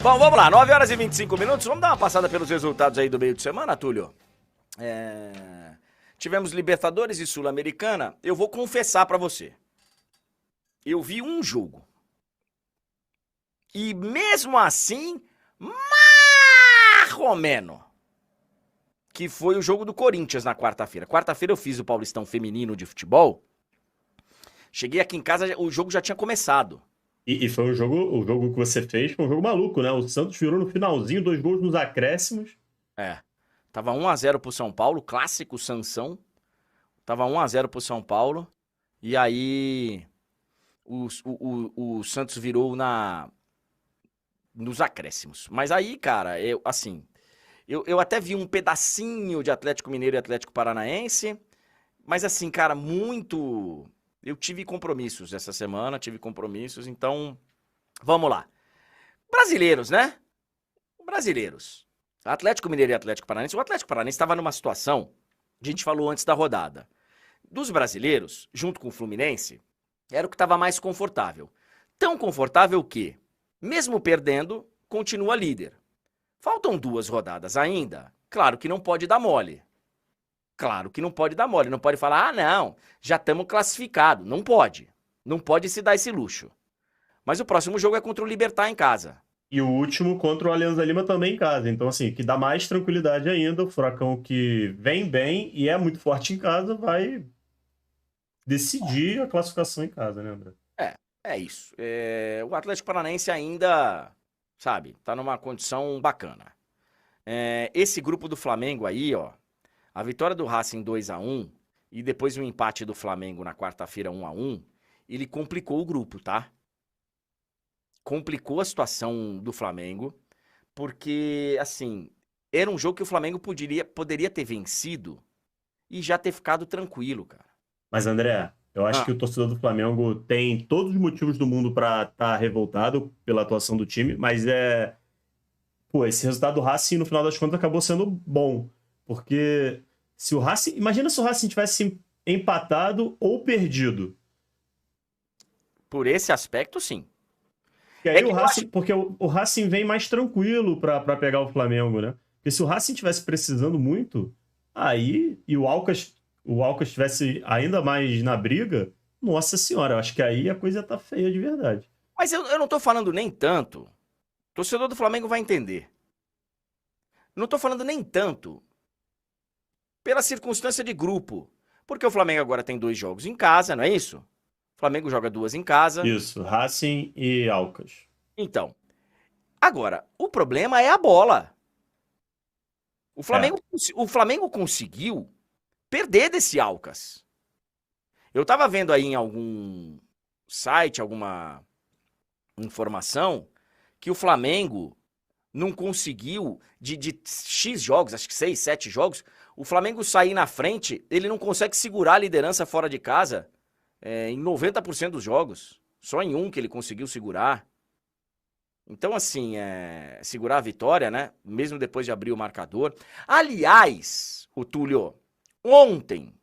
Bom, vamos lá, 9 horas e 25 minutos. Vamos dar uma passada pelos resultados aí do meio de semana, Túlio? Tivemos Libertadores e Sul-Americana. Eu vou confessar pra você. Eu vi um jogo. E mesmo assim, marromeno. Que foi o jogo do Corinthians na quarta-feira. Quarta-feira eu fiz o Paulistão Feminino de Futebol. Cheguei aqui em casa, o jogo já tinha começado. E foi o jogo que você fez, foi um jogo maluco, né? O Santos virou no finalzinho, 2 gols nos acréscimos. Tava 1-0 pro São Paulo, clássico Sansão. Tava 1-0 pro São Paulo. E aí o Santos virou nos acréscimos. Mas aí, cara, eu até vi um pedacinho de Atlético Mineiro e Atlético Paranaense. Mas assim, cara, muito... Eu tive compromissos essa semana, então vamos lá. Brasileiros, né? Brasileiros. Atlético Mineiro e Atlético Paranaense. O Atlético Paranaense estava numa situação, a gente falou antes da rodada, dos brasileiros, junto com o Fluminense, era o que estava mais confortável. Tão confortável que, mesmo perdendo, continua líder. Faltam 2 rodadas ainda. Claro que não pode dar mole. Não pode falar, não, já estamos classificados. Não pode. Não pode se dar esse luxo. Mas o próximo jogo é contra o Libertad em casa. E o último contra o Alianza Lima também em casa. Então, assim, que dá mais tranquilidade ainda. O Furacão que vem bem e é muito forte em casa vai decidir a classificação em casa, né, André? É isso. O Atlético Paranaense ainda, sabe, tá numa condição bacana. Esse grupo do Flamengo aí, ó, a vitória do Racing 2-1 e depois o empate do Flamengo na quarta-feira 1-1, ele complicou o grupo, tá? Complicou a situação do Flamengo, porque, assim, era um jogo que o Flamengo poderia ter vencido e já ter ficado tranquilo, cara. Mas, André, eu acho que o torcedor do Flamengo tem todos os motivos do mundo pra estar revoltado pela atuação do time, mas esse resultado do Racing, no final das contas, acabou sendo bom. Porque se o Racing... Imagina se o Racing tivesse empatado ou perdido. Por esse aspecto, sim. E aí porque o Racing vem mais tranquilo pra pegar o Flamengo, né? Porque se o Racing tivesse precisando muito, aí... E o Alcas estivesse ainda mais na briga, nossa senhora, eu acho que aí a coisa tá feia de verdade. Mas eu não tô falando nem tanto. O torcedor do Flamengo vai entender. Não tô falando nem tanto pela circunstância de grupo. Porque o Flamengo agora tem 2 jogos em casa, não é isso? O Flamengo joga 2 em casa. Isso, Racing e Alcas. Então, agora, o problema é a bola. O Flamengo conseguiu perder desse Alcas. Eu tava vendo aí em algum site, alguma informação, que o Flamengo não conseguiu, de X jogos, acho que 6, 7 jogos, o Flamengo sair na frente, ele não consegue segurar a liderança fora de casa em 90% dos jogos. Só em um que ele conseguiu segurar. Então, assim, segurar a vitória, né? Mesmo depois de abrir o marcador. Aliás, o Túlio, ontem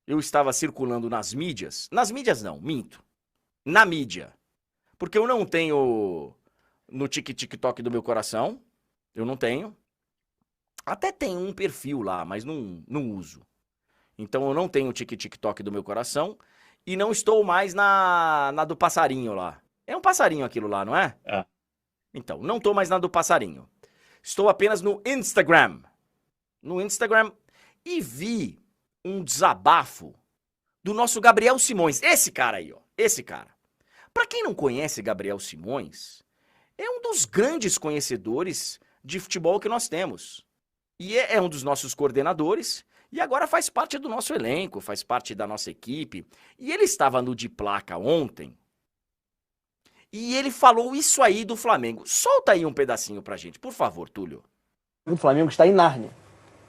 eu estava circulando nas mídias. Nas mídias não, minto. Na mídia. Porque eu não tenho no TikTok do meu coração. Eu não tenho. Até tem um perfil lá, mas não uso. Então eu não tenho o TikTok do meu coração. E não estou mais na do passarinho lá. É um passarinho aquilo lá, não é? É. Então, não estou mais na do passarinho. Estou apenas no Instagram. No Instagram. E vi um desabafo do nosso Gabriel Simões. Esse cara aí, ó. Esse cara. Pra quem não conhece Gabriel Simões, é um dos grandes conhecedores de futebol que nós temos. E é um dos nossos coordenadores. E agora faz parte do nosso elenco, faz parte da nossa equipe. E ele estava no De Placa ontem. E ele falou isso aí do Flamengo. Solta aí um pedacinho pra gente, por favor, Túlio. O Flamengo está em Nárnia.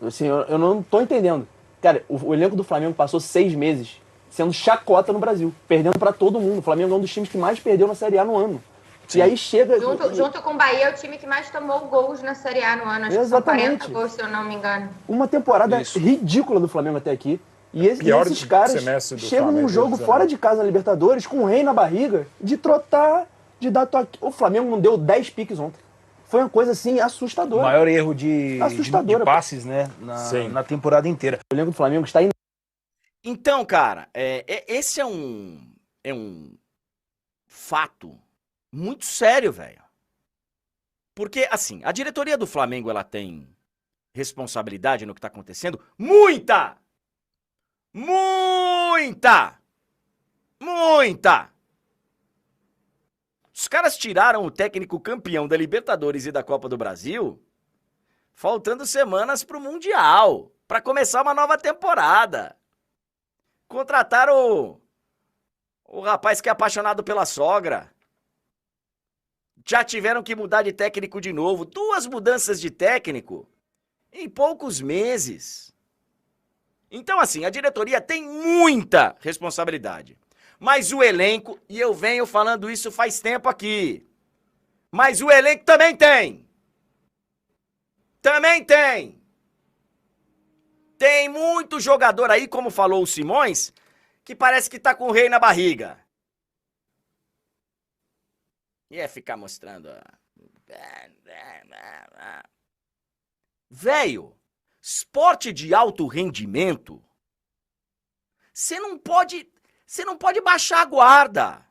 Assim, eu não tô entendendo. Cara, o elenco do Flamengo passou 6 meses sendo chacota no Brasil, perdendo pra todo mundo. O Flamengo é um dos times que mais perdeu na Série A no ano. Sim. E aí chega... Junto com o Bahia, é o time que mais tomou gols na Série A no ano. Acho Exatamente. Que são 40 gols, se eu não me engano. Uma temporada ridícula do Flamengo até aqui. E esses caras chegam num jogo fora de casa na Libertadores, com o rei na barriga, de trotar, de dar toque. O Flamengo não deu 10 piques ontem. foi uma coisa assim O assustadora. maior erro de Assustadora, passes, né? Sim. Na temporada inteira. O elenco do Flamengo está Então, cara, esse é um fato muito sério, velho. Porque, assim, a diretoria do Flamengo, ela tem responsabilidade no que tá acontecendo? Muita! Muita! Muita! Os caras tiraram o técnico campeão da Libertadores e da Copa do Brasil, faltando semanas pro Mundial, pra começar uma nova temporada. Contrataram o rapaz que é apaixonado pela sogra. Já tiveram que mudar de técnico de novo. 2 mudanças de técnico em poucos meses. Então, assim, a diretoria tem muita responsabilidade. Mas o elenco, e eu venho falando isso faz tempo aqui, mas o elenco também tem. Também tem. Tem muito jogador aí, como falou o Simões, que parece que tá com o rei na barriga. E é ficar mostrando. Velho, esporte de alto rendimento, você não pode baixar a guarda.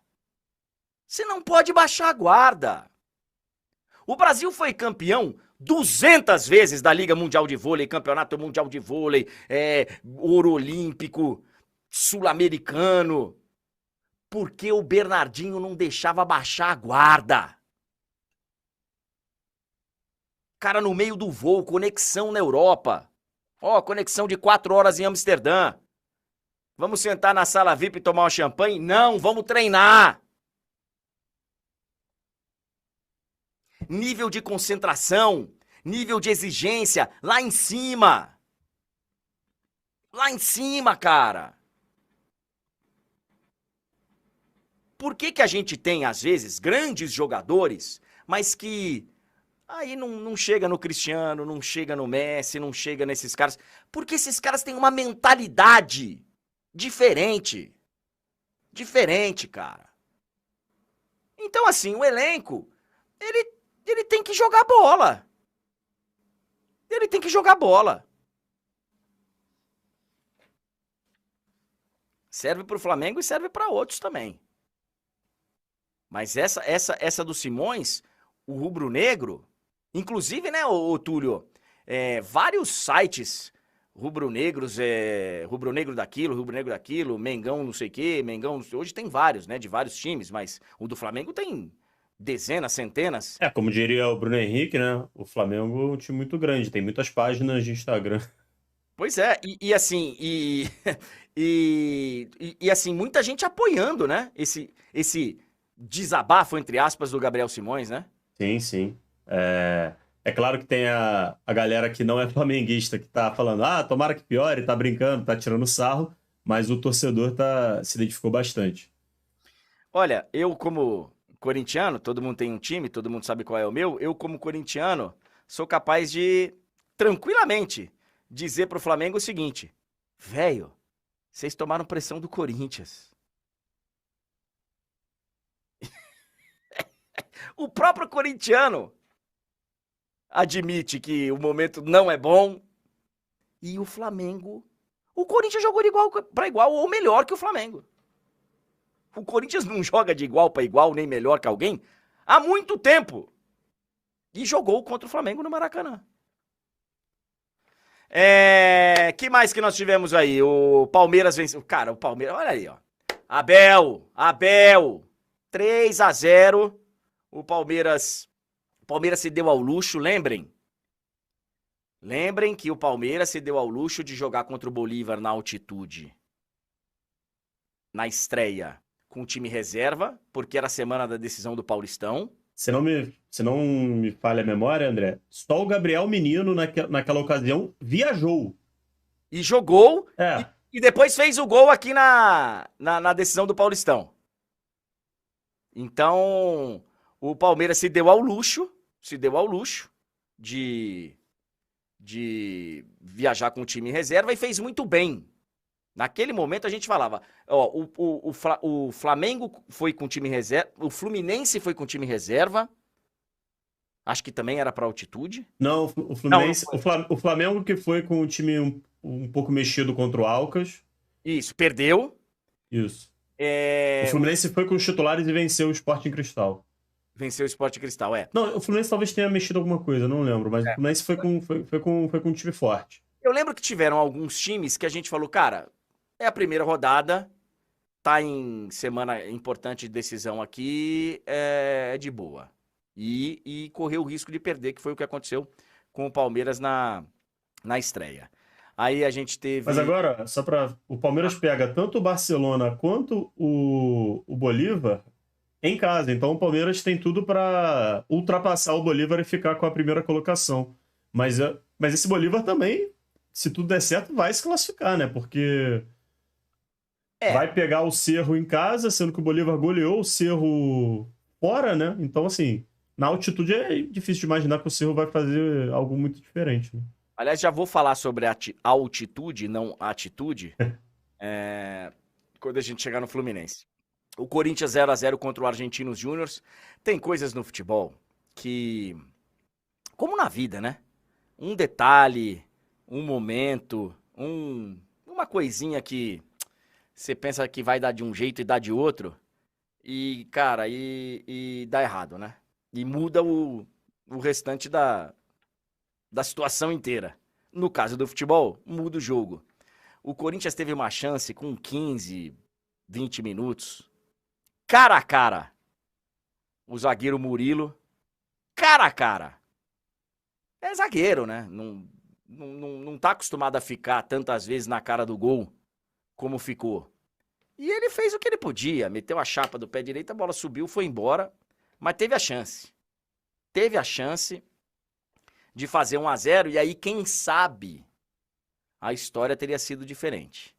Você não pode baixar a guarda. O Brasil foi campeão 200 vezes da Liga Mundial de Vôlei, Campeonato Mundial de Vôlei, Ouro Olímpico, Sul-Americano, porque o Bernardinho não deixava baixar a guarda. Cara, no meio do voo, conexão na Europa. Conexão de 4 horas em Amsterdã. Vamos sentar na sala VIP e tomar um champanhe? Não, vamos treinar. Nível de concentração, nível de exigência, lá em cima. Lá em cima, cara. Por que a gente tem, às vezes, grandes jogadores, mas que aí não chega no Cristiano, não chega no Messi, não chega nesses caras? Porque esses caras têm uma mentalidade diferente. Diferente, cara. Então, assim, o elenco, ele tem que jogar bola. Ele tem que jogar bola. Serve pro Flamengo e serve para outros também. Mas essa do Simões, o rubro-negro, inclusive, né, ô Túlio, vários sites rubro-negros, rubro-negro daquilo, Mengão não sei o quê, Mengão, hoje tem vários, né, de vários times, mas o do Flamengo tem dezenas, centenas. Como diria o Bruno Henrique, né, o Flamengo é um time muito grande, tem muitas páginas de Instagram. Pois é, e assim, e assim, muita gente apoiando, né, esse desabafo, entre aspas, do Gabriel Simões, né? Sim, sim. É claro que tem a galera que não é flamenguista, que tá falando, tomara que piore, tá brincando, tá tirando sarro, mas o torcedor se identificou bastante. Olha, eu como corintiano, todo mundo tem um time, todo mundo sabe qual é o meu, eu como corintiano sou capaz de, tranquilamente, dizer pro Flamengo o seguinte: velho, vocês tomaram pressão do Corinthians. O próprio corintiano admite que o momento não é bom. E o Flamengo... O Corinthians jogou de igual para igual ou melhor que o Flamengo. O Corinthians não joga de igual para igual, nem melhor que alguém, há muito tempo. E jogou contra o Flamengo no Maracanã. Que mais que nós tivemos aí? O Palmeiras venceu. Cara, o Palmeiras... Olha aí, ó. Abel. 3-0. O Palmeiras se deu ao luxo, lembrem que o Palmeiras se deu ao luxo de jogar contra o Bolívar na altitude. Na estreia, com o time reserva, porque era a semana da decisão do Paulistão. Se não me falha a memória, André, só o Gabriel Menino naquela ocasião viajou. E jogou, e depois fez o gol aqui na decisão do Paulistão. Então... O Palmeiras se deu ao luxo de viajar com o time em reserva e fez muito bem. Naquele momento a gente falava, o Flamengo foi com o time reserva, o Fluminense foi com o time reserva, Acho que também era para altitude. Não, o Fluminense, o Flamengo que foi com o time um pouco mexido contra o Alcas. Isso, perdeu. Isso. O Fluminense foi com os titulares e venceu o Sporting Cristal. Venceu o Sport Cristal, é. Não, o Fluminense talvez tenha mexido alguma coisa, não lembro, mas o Fluminense foi com um time forte. Eu lembro que tiveram alguns times que a gente falou, cara, é a primeira rodada, tá em semana importante de decisão aqui, é de boa. E correu o risco de perder, que foi o que aconteceu com o Palmeiras na estreia. Aí a gente teve... Mas agora, só para... O Palmeiras pega tanto o Barcelona quanto o Bolívar em casa. Então o Palmeiras tem tudo para ultrapassar o Bolívar e ficar com a primeira colocação. Mas esse Bolívar também, se tudo der certo, vai se classificar, né? Porque vai pegar o Cerro em casa, sendo que o Bolívar goleou o Cerro fora, né? Então, assim, na altitude é difícil de imaginar que o Cerro vai fazer algo muito diferente, né? Aliás, já vou falar sobre a altitude, não a atitude, quando a gente chegar no Fluminense. O Corinthians 0-0 contra o Argentinos Júnior. Tem coisas no futebol que, como na vida, né? Um detalhe, um momento, uma coisinha que você pensa que vai dar de um jeito e dá de outro. E, cara, e dá errado, né? E muda o restante da situação inteira. No caso do futebol, muda o jogo. O Corinthians teve uma chance com 15, 20 minutos. Cara a cara. O zagueiro Murilo. Cara a cara. É zagueiro, né? Não tá acostumado a ficar tantas vezes na cara do gol como ficou. E ele fez o que ele podia. Meteu a chapa do pé direito, a bola subiu, foi embora. Mas teve a chance. Teve a chance de fazer 1-0. E aí, quem sabe, a história teria sido diferente.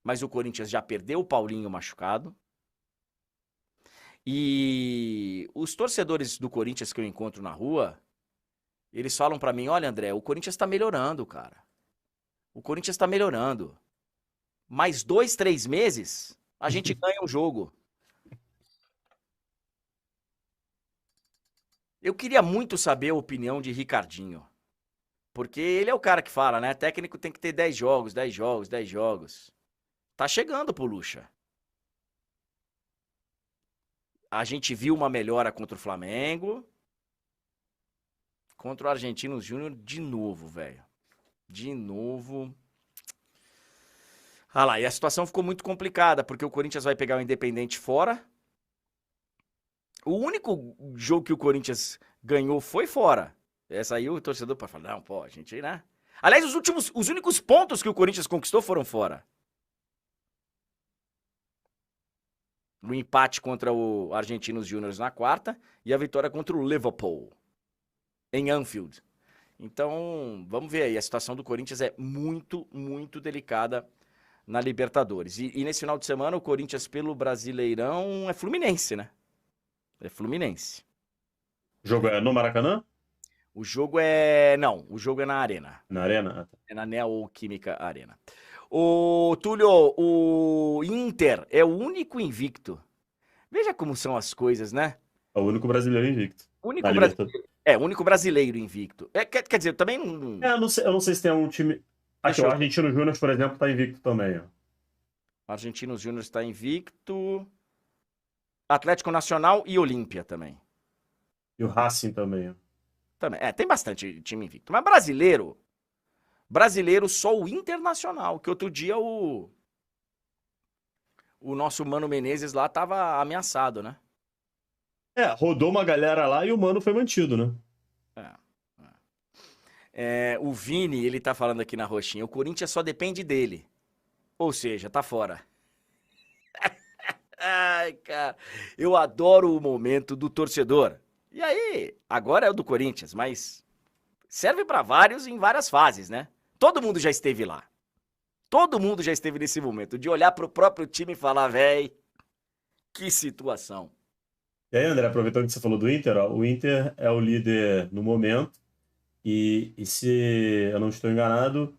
Mas o Corinthians já perdeu o Paulinho machucado. E os torcedores do Corinthians que eu encontro na rua, eles falam pra mim, olha, André, o Corinthians tá melhorando, cara. O Corinthians tá melhorando. Mais 2, 3 meses, a gente ganha o jogo. Eu queria muito saber a opinião de Ricardinho. Porque ele é o cara que fala, né? Técnico tem que ter 10 jogos, 10 jogos, 10 jogos. Tá chegando pro Lucha. A gente viu uma melhora contra o Flamengo. Contra o Argentinos Júnior de novo, velho. De novo. Ah lá, e a situação ficou muito complicada, porque o Corinthians vai pegar o Independente fora. O único jogo que o Corinthians ganhou foi fora. Essa aí o torcedor pode falar, não, pô, a gente, né? Aliás, os únicos pontos que o Corinthians conquistou foram fora. O empate contra o Argentinos Júnior na quarta e a vitória contra o Liverpool em Anfield. Então, vamos ver aí. A situação do Corinthians é muito, muito delicada na Libertadores. E nesse final de semana, o Corinthians pelo Brasileirão é Fluminense, né? É Fluminense. O jogo é no Maracanã? O jogo é... Não, o jogo é na Arena. Na Arena? É na Neoquímica Arena. O Túlio, o Inter é o único invicto. Veja como são as coisas, né? É o único brasileiro invicto. O único brasileiro invicto. Quer dizer, também não... eu não sei se tem algum time... Aqui, o Argentinos Júnior, por exemplo, tá invicto também. Ó. O Argentinos Júnior está invicto. Atlético Nacional e Olímpia também. E o Racing também. Ó. Também. Tem bastante time invicto. Mas brasileiro só o Internacional, que outro dia o nosso Mano Menezes lá tava ameaçado, né? Rodou uma galera lá e o Mano foi mantido, né? O Vini, ele tá falando aqui na roxinha, o Corinthians só depende dele. Ou seja, tá fora. Ai, cara, eu adoro o momento do torcedor. E aí, agora é o do Corinthians, mas serve pra vários em várias fases, né? Todo mundo já esteve lá. Todo mundo já esteve nesse momento de olhar pro próprio time e falar, véi, que situação. E aí, André, aproveitando que você falou do Inter, ó, o Inter é o líder no momento e se eu não estou enganado,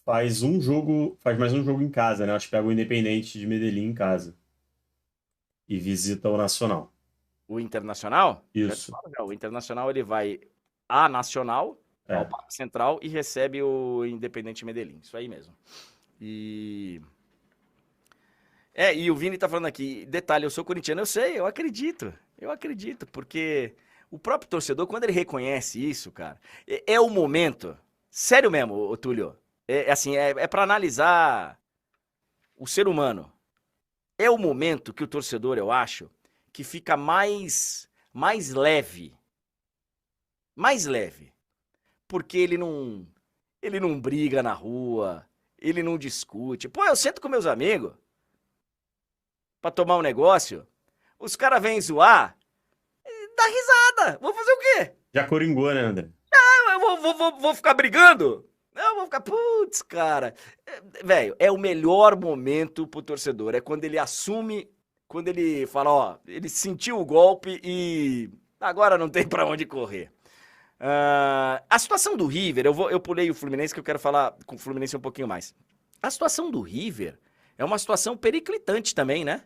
faz mais um jogo em casa, né? Acho que pega o Independente de Medellín em casa e visita o Nacional. O Internacional? Isso. O Internacional ele vai à Nacional, ao Parque Central, e recebe o Independente Medellín. Isso aí mesmo. E o Vini tá falando aqui, detalhe, eu sou corintiano, eu sei, eu acredito, porque o próprio torcedor, quando ele reconhece isso, cara, é o momento, sério mesmo, ô Túlio, assim, é para analisar o ser humano. É o momento que o torcedor, eu acho, que fica mais leve, porque ele não briga na rua, ele não discute. Pô, eu sento com meus amigos pra tomar um negócio, os caras vêm zoar, dá risada. Vou fazer o quê? Já coringou, né, André? Eu vou ficar brigando? Não, eu vou ficar, putz, cara. Velho, é o melhor momento pro torcedor. É quando ele assume, quando ele fala, ó, ele sentiu o golpe e agora não tem pra onde correr. A situação do River, eu pulei o Fluminense, que eu quero falar com o Fluminense um pouquinho mais. A situação do River é uma situação periclitante também, né?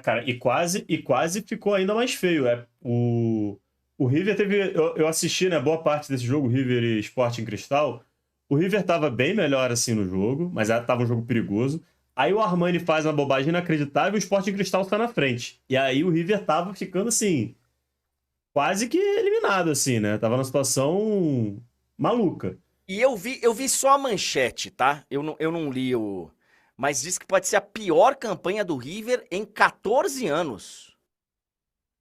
Cara, e quase ficou ainda mais feio. O River teve. Eu assisti, né, boa parte desse jogo, River e Sporting Cristal. O River tava bem melhor assim no jogo, mas tava um jogo perigoso. Aí o Armani faz uma bobagem inacreditável e o Sporting Cristal está na frente. E aí o River tava ficando assim, quase que eliminado, assim, né? Tava numa situação maluca. E eu vi só a manchete, tá? Eu não li o. Mas diz que pode ser a pior campanha do River em 14 anos.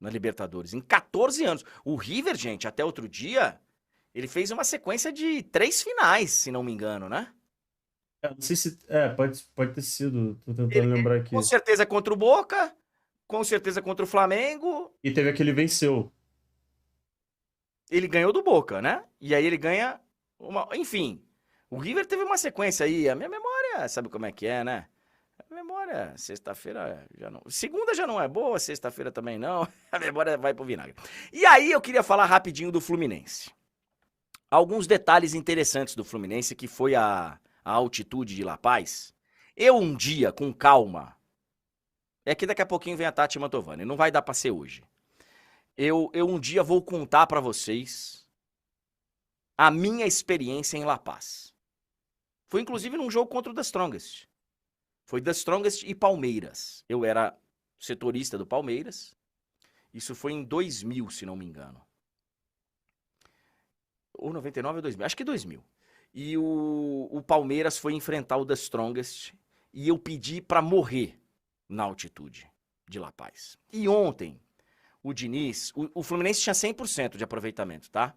Na Libertadores. Em 14 anos. O River, gente, até outro dia, ele fez uma sequência de 3 finais, se não me engano, né? Não sei se. Pode ter sido. Tô tentando lembrar aqui. Com certeza contra o Boca, com certeza contra o Flamengo. E teve aquele venceu. Ele ganhou do Boca, né? E aí ele ganha uma. Enfim, o River teve uma sequência aí. A minha memória, sabe como é que é, né? A memória, sexta-feira já não. Segunda já não é boa, sexta-feira também não. A memória vai pro vinagre. E aí eu queria falar rapidinho do Fluminense. Alguns detalhes interessantes do Fluminense, que foi a altitude de La Paz. Eu um dia, com calma. É que daqui a pouquinho vem a Tati Mantovani. Não vai dar pra ser hoje. Eu um dia vou contar pra vocês a minha experiência em La Paz. Foi inclusive num jogo contra o The Strongest. Foi The Strongest e Palmeiras. Eu era setorista do Palmeiras. Isso foi em 2000, se não me engano. Ou 99 ou 2000. Acho que 2000. E o Palmeiras foi enfrentar o The Strongest. E eu pedi pra morrer na altitude de La Paz. E ontem, o Diniz... O Fluminense tinha 100% de aproveitamento, tá?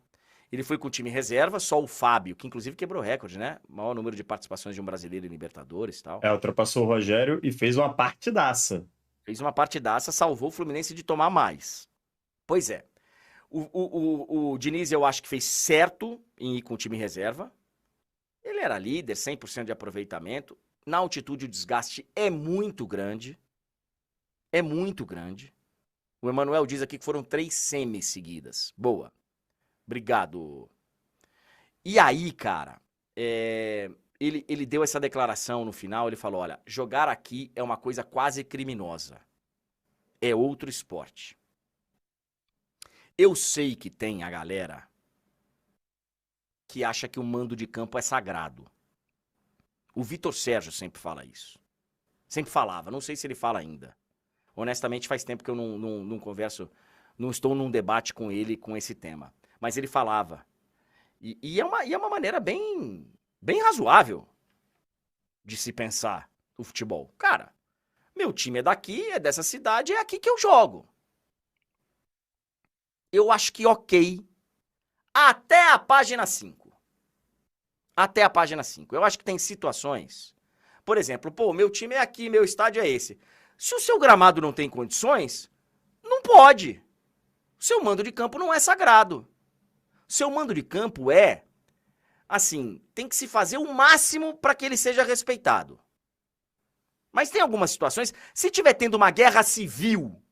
Ele foi com o time reserva, só o Fábio, que inclusive quebrou recorde, né? O maior número de participações de um brasileiro em Libertadores e tal. Ultrapassou o Rogério e fez uma partidaça. Fez uma partidaça, salvou o Fluminense de tomar mais. Pois é. O Diniz, eu acho que fez certo em ir com o time reserva. Ele era líder, 100% de aproveitamento. Na altitude, o desgaste é muito grande. É muito grande. O Emanuel diz aqui que foram 3 semis seguidas. Boa. Obrigado. E aí, cara, ele deu essa declaração no final, ele falou, olha, jogar aqui é uma coisa quase criminosa. É outro esporte. Eu sei que tem a galera que acha que o mando de campo é sagrado. O Vitor Sérgio sempre fala isso. Sempre falava, não sei se ele fala ainda. Honestamente, faz tempo que eu não converso, não estou num debate com ele com esse tema. Mas ele falava. E é uma maneira bem razoável de se pensar o futebol. Cara, meu time é daqui, é dessa cidade, é aqui que eu jogo. Eu acho que ok. Até a página 5. Até a página 5. Eu acho que tem situações. Por exemplo, pô, meu time é aqui, meu estádio é esse. Se o seu gramado não tem condições, não pode. O seu mando de campo não é sagrado. O seu mando de campo é, assim, tem que se fazer o máximo para que ele seja respeitado. Mas tem algumas situações, se tiver tendo uma guerra civil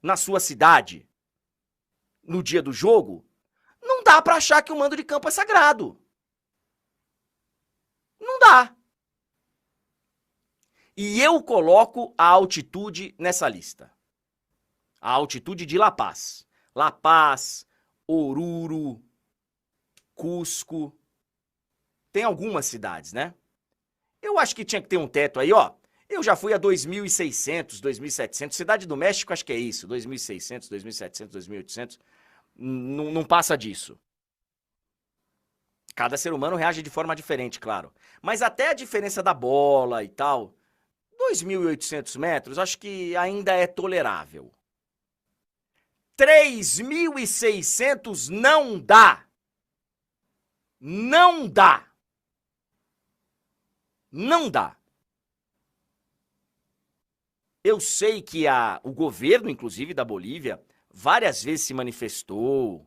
na sua cidade, no dia do jogo, não dá para achar que o mando de campo é sagrado. Não dá. E eu coloco a altitude nessa lista. A altitude de La Paz. La Paz, Oruro, Cusco. Tem algumas cidades, né? Eu acho que tinha que ter um teto aí, ó. Eu já fui a 2.600, 2.700. Cidade do México, acho que é isso. 2.600, 2.700, 2.800. Não passa disso. Cada ser humano reage de forma diferente, claro. Mas até a diferença da bola e tal, 2.800 metros, acho que ainda é tolerável. 3.600 não dá. Não dá. Não dá. Eu sei que o governo, inclusive, da Bolívia, várias vezes se manifestou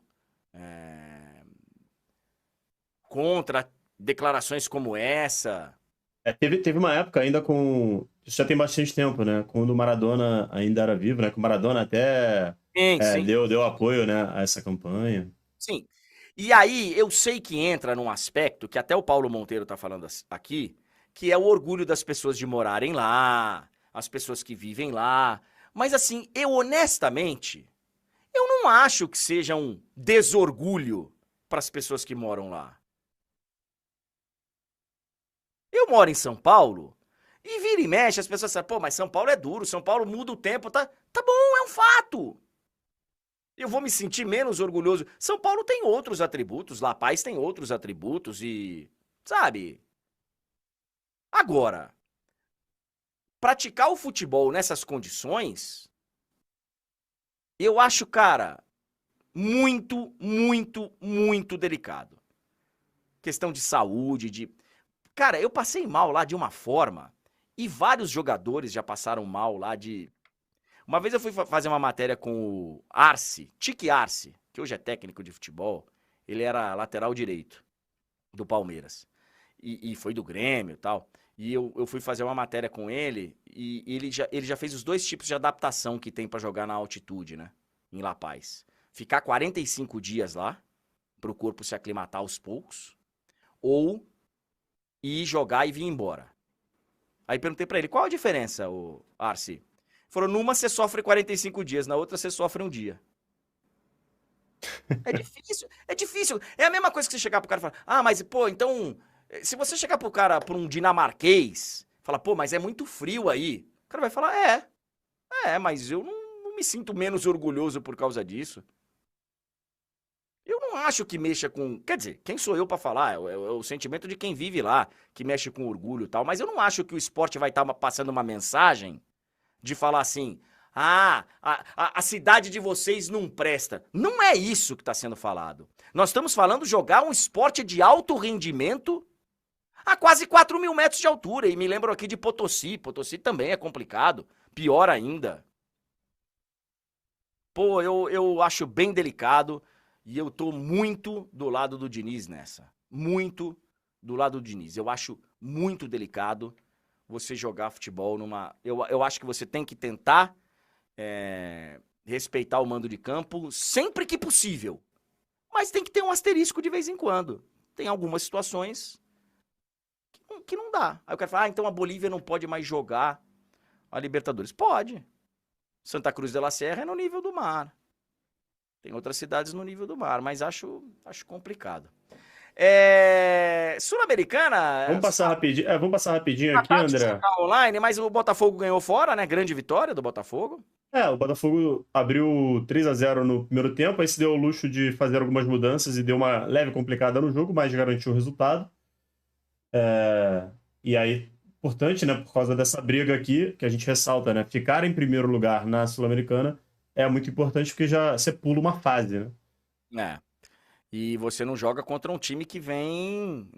contra declarações como essa. Teve uma época ainda com... Isso já tem bastante tempo, né? Quando o Maradona ainda era vivo, né? Que o Maradona até Sim. deu apoio, né, a essa campanha. Sim. E aí, eu sei que entra num aspecto que até o Paulo Monteiro tá falando aqui, que é o orgulho das pessoas de morarem lá, as pessoas que vivem lá. Mas assim, eu honestamente, eu não acho que seja um desorgulho para as pessoas que moram lá. Eu moro em São Paulo e vira e mexe, as pessoas falam, pô, mas São Paulo é duro, São Paulo muda o tempo, tá bom, é um fato. Eu vou me sentir menos orgulhoso. São Paulo tem outros atributos, La Paz tem outros atributos e, sabe? Agora, praticar o futebol nessas condições, eu acho, cara, muito, muito, muito delicado. Questão de saúde, de... Cara, eu passei mal lá de uma forma e vários jogadores já passaram mal lá de... Uma vez eu fui fazer uma matéria com o Arce, Tique Arce, que hoje é técnico de futebol. Ele era lateral direito do Palmeiras. E foi do Grêmio e tal. E eu fui fazer uma matéria com ele e ele já fez os dois tipos de adaptação que tem pra jogar na altitude, né? Em La Paz. Ficar 45 dias lá, pro corpo se aclimatar aos poucos, ou ir jogar e vir embora. Aí perguntei pra ele, qual a diferença, o Arce? Falou, numa você sofre 45 dias, na outra você sofre um dia. É difícil, é difícil. É a mesma coisa que você chegar pro cara e falar, ah, mas, pô, então, se você chegar pro cara, pra um dinamarquês, falar, pô, mas é muito frio aí. O cara vai falar, mas eu não me sinto menos orgulhoso por causa disso. Eu não acho que mexa com... Quer dizer, quem sou eu pra falar? É o sentimento de quem vive lá, que mexe com orgulho e tal. Mas eu não acho que o esporte vai estar passando uma mensagem de falar assim, a cidade de vocês não presta. Não é isso que está sendo falado. Nós estamos falando jogar um esporte de alto rendimento a quase 4.000 metros de altura. E me lembro aqui de Potosí. Potosí também é complicado. Pior ainda. Pô, eu acho bem delicado e eu tô muito do lado do Diniz nessa. Muito do lado do Diniz. Eu acho muito delicado você jogar futebol numa... Eu acho que você tem que tentar respeitar o mando de campo sempre que possível. Mas tem que ter um asterisco de vez em quando. Tem algumas situações que não dá. Aí o cara fala, então a Bolívia não pode mais jogar a Libertadores. Pode. Santa Cruz de la Serra é no nível do mar. Tem outras cidades no nível do mar, mas acho complicado. Sul-Americana... Vamos passar rapidinho aqui, André. Tá online, mas o Botafogo ganhou fora, né? Grande vitória do Botafogo. O Botafogo abriu 3-0 no primeiro tempo, aí se deu o luxo de fazer algumas mudanças e deu uma leve complicada no jogo, mas garantiu o resultado. E aí, importante, né, por causa dessa briga aqui, que a gente ressalta, né? Ficar em primeiro lugar na Sul-Americana é muito importante porque já você pula uma fase, né? E você não joga contra um time que vem,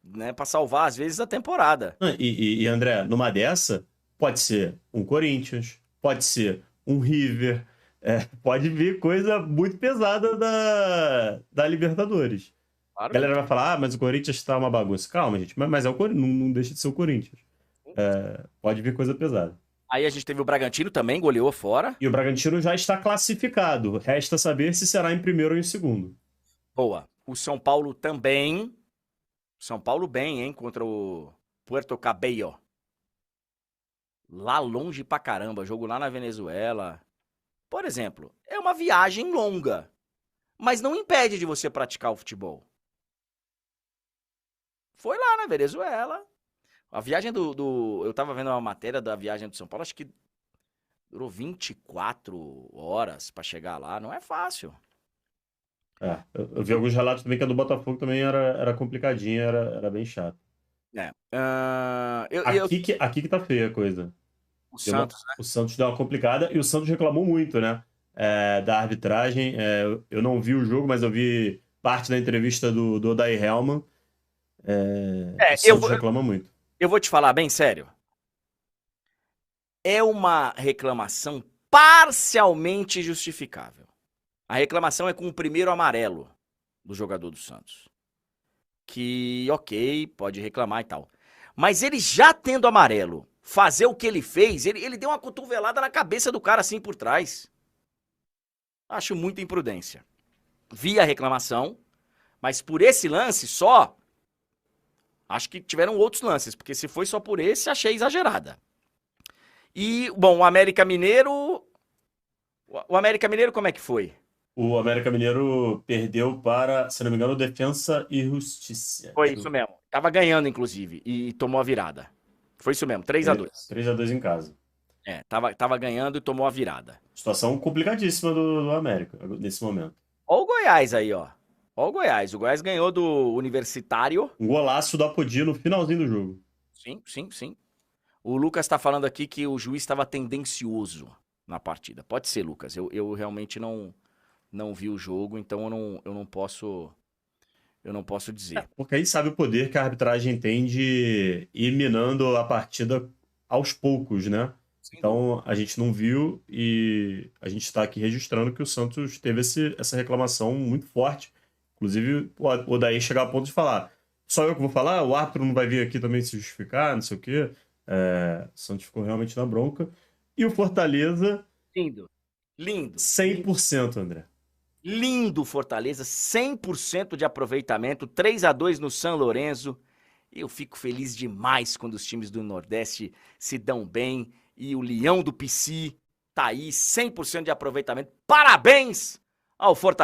né, para salvar, às vezes, a temporada. E André, numa dessa, pode ser um Corinthians, pode ser um River, pode vir coisa muito pesada da Libertadores. Claro. A galera vai falar, mas o Corinthians tá uma bagunça. Calma, gente, mas não deixa de ser o Corinthians. Pode vir coisa pesada. Aí a gente teve o Bragantino também, goleou fora. E o Bragantino já está classificado. Resta saber se será em primeiro ou em segundo. Boa. O São Paulo também. São Paulo bem, hein? Contra o Puerto Cabello. Lá longe pra caramba. Jogo lá na Venezuela. por exemplo, é uma viagem longa, mas não impede de você praticar o futebol. Foi lá na Venezuela. A viagem eu tava vendo uma matéria da viagem do São Paulo, acho que durou 24 horas pra chegar lá. Não é fácil. Eu vi alguns relatos também que a do Botafogo também era complicadinha, era bem chato. Aqui que tá feia a coisa. O Santos, né? O Santos deu uma complicada e o Santos reclamou muito, né? Da arbitragem. Eu não vi o jogo, mas eu vi parte da entrevista do Odair Hellmann. O Santos reclama muito. Eu vou te falar bem sério. É uma reclamação parcialmente justificável. A reclamação é com o primeiro amarelo do jogador do Santos. Que, ok, pode reclamar e tal. Mas ele já tendo amarelo, fazer o que ele fez, ele deu uma cotovelada na cabeça do cara assim por trás. Acho muita imprudência. Vi a reclamação, mas por esse lance só, acho que tiveram outros lances, porque se foi só por esse, achei exagerada. E, bom, o América Mineiro... O América Mineiro como é que foi? O América Mineiro perdeu para, se não me engano, Defensa e Justiça. Foi isso mesmo. Tava ganhando, inclusive, e tomou a virada. Foi isso mesmo, 3-2. 3-2 em casa. Tava ganhando e tomou a virada. Situação complicadíssima do América, nesse momento. Ó o Goiás aí, ó. Ó o Goiás. O Goiás ganhou do Universitário. Um golaço do Apodi no finalzinho do jogo. Sim. O Lucas tá falando aqui que o juiz estava tendencioso na partida. Pode ser, Lucas. Eu realmente não vi o jogo, então eu não posso dizer. Porque aí sabe o poder que a arbitragem tem de ir minando a partida aos poucos, né? Então a gente não viu e a gente está aqui registrando que o Santos teve essa reclamação muito forte. Inclusive o Odair chegar a ponto de falar: só eu que vou falar, o árbitro não vai vir aqui também se justificar, não sei o quê. O Santos ficou realmente na bronca. E o Fortaleza... Lindo. 100%, André. Lindo Fortaleza, 100% de aproveitamento, 3-2 no São Lourenço. Eu fico feliz demais quando os times do Nordeste se dão bem. E o Leão do PC tá aí, 100% de aproveitamento. Parabéns ao Fortaleza.